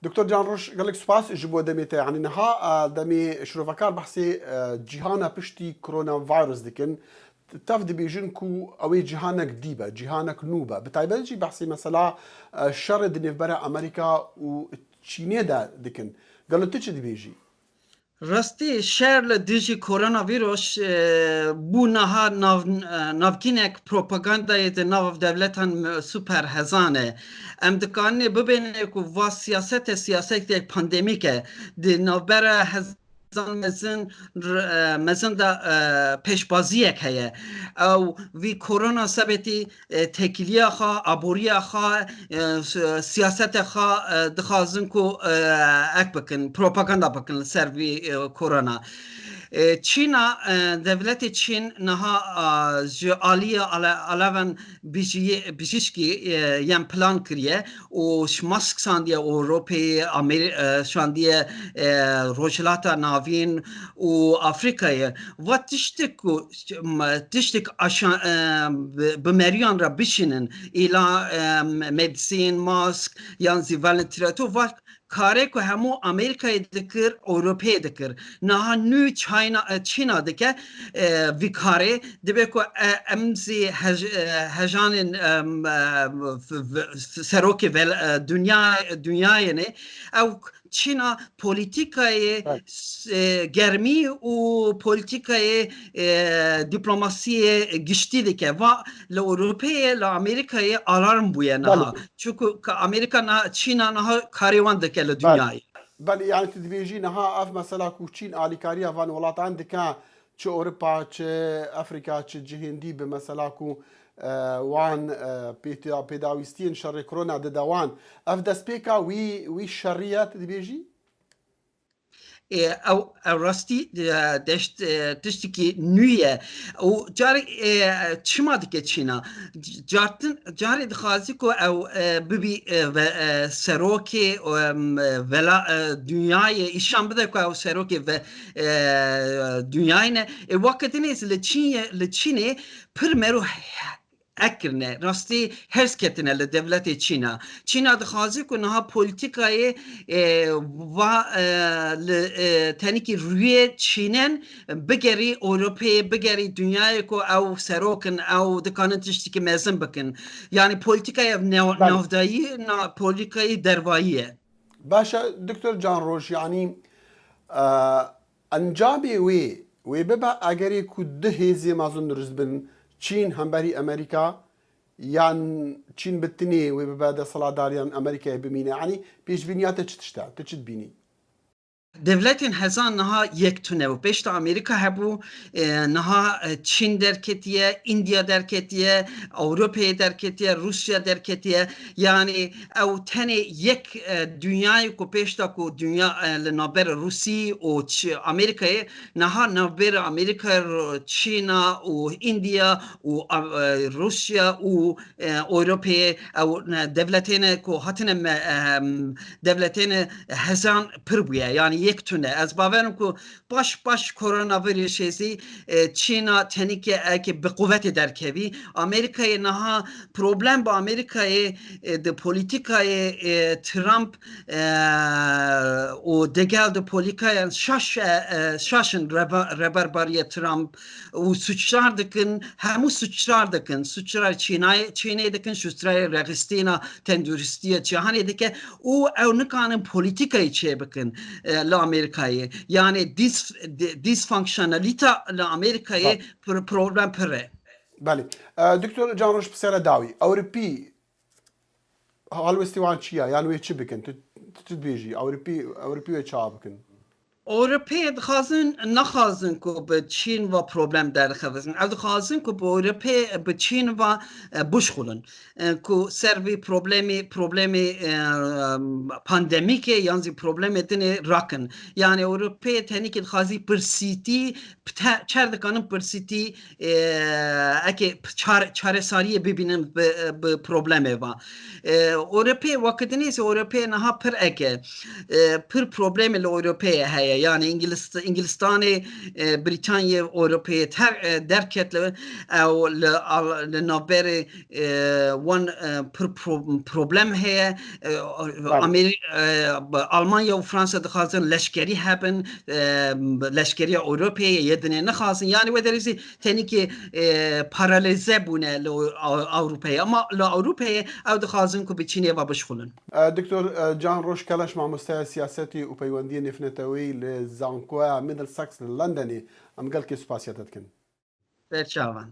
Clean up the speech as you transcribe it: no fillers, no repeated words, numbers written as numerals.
دكتور جانڕۆژ gelek spas ji bo demê te yanî niha demê şirovekar behsê cîhana piştî koronavirus dikin tev dibêjin ku ew ê cîhanek dî be cîhanek nû be bi taybet jî behsê mesela şerê di nêvbera Amerîka û Çînê de dikin gelo tu çi dibêjî راستی شهر دیجی کرونا ویروس بو نها ناوکینک پروپاگاندای ناو دولتان سوپر هزانه ام دکانه ببینه که وا سیاست یک پاندمیکه دی نوبره مزن دا پیشبازیه که او وی کرونا سبتی تکلیه خواه عبوریه خواه سیاست خواه دخوازن که اک بکن پروپاگاندا بکن سر وی کرونا چینا دولت چین نها آلیه علاوه بیشکی یم پلان کریه و ماسک ساندیه اوروپی شاندیه روشلاتا ناوین و افریقای و تشتک بمریان را بشینن ایلا مدیسین ماسک یانزی ولنتیراتو و کاری که همو امریکای دکر اروپای دکر نه نو چینا دکه وی کاری دبی که امزی هجان سروک دنیای نه او چینا پولیتیکای گرمی و پولیتیکای دیپلماسی گشتی دکه و لاوروپای لامریکای آلارم بوده نه چون که امریکا نه چینا نه کاریوان دکه لدنیای بله یعنی تدبیجی نه اف مثلا کو چین آلیکاری وان ولاتان دکه چه اروپا چه افریقا چه جهندی به مثلا کو وان پیداویستین شر کرونا ددوان اف دسپیکا وی شریعت دبیجی او راستی دشتی که نیه و جاری چما دیگه چینا جاری دخوازی که او ببی سروکی ولا دنیای ایشان بده که او سروکی و دنیای نه وقت نیست لچینه پر مرو اکرنه راستی هرس کتنه لدولت چینا دخوازی که نها پولیتیکای و تنیکی روی چینن بگری اروپای بگری دنیای که او سروکن او دکانن تشتی که مزن بکن یعنی پولیتیکای نافدایی پولیتیکای درواییه باشا دکتور جانڕۆژ یعنی ئەنجامی وێ ببە ئەگەرێ کو ده هێزیە مازن دروست بن چین هەمبەری ئەمریکا یان چین بتنێ وێ ببە دەسەڵاتداریان ئەمریکای بمینە ینی پێشبینیاتە چ تشتە تو چت بینی devletin hezan naha yek tune bu. Beşte Amerika hebu naha Çin derketiye, India derketiye, Avrupa derketiye, Rusya derketiye. Yani ev tane yek dünyayı ku peşte ku dünya naber Rusi o Amerika'yı naha naber Amerika, Çin'a o India o Rusya o Avrupa'ya devletine ku hatine devletine hezan pırbuya yani یک تونه از باورم که باش کرونا ویروسی چینا تنیکه که به قوت درکوی امریکای نها پروبلم با امریکای د پولیتیکای ترامپ و دگل د پولیتیکای شاشن ربرباری ترامپ و suçlar دکن همو suçlar چینای دکن suçlar رقصتینا تندرستی جهانی دکه او نکانن پولیتیکای چه بکن لامریکایی yani dysfunctionalita لامریکایی problem pere. بله دکتور جانڕۆژ پسەرە داوی ئەوروپی هەڵوێستی وان چییە یان وێ چی بکەن تو بێژی ئەوروپی وێ چا بکەن اروپا دخوازن نخوازن که به چین و پروبلم در خوازن او دخوازن که به اروپا به چین و بشخولن که سروی پروبلم پاندمیکه یعنی پروبلم دنه راکن یعنی اروپا تنی که دخوازی پرسیتی چر دکانم پرسیتی اگه چاره ساریه ببینم به پروبلمه و اروپا وقت نیست اروپا نها پر اگه پر پروبلم اروپا هیا yani İngilistan'ı Britanya Avrupa'yı derk etli او لنابر وان problem هي Almanya و فرانسا دخازن لشکری هبن لشکری اروپایی یدنه نخازن yani ve derisi teniki paralize bune lo Avrupa'ya ama lo Avrupa'ya ev dixazin ku biçiniye ve bişxulun. دکتور جانڕۆژ کەلەش مامۆستای سیاسەتی و پەیوەندی نێفنێتەوەی لە زانکۆە میدلسەکس لە لەندەنی ئەم گەڵکی سوپاسیەتت کن. Berçavan.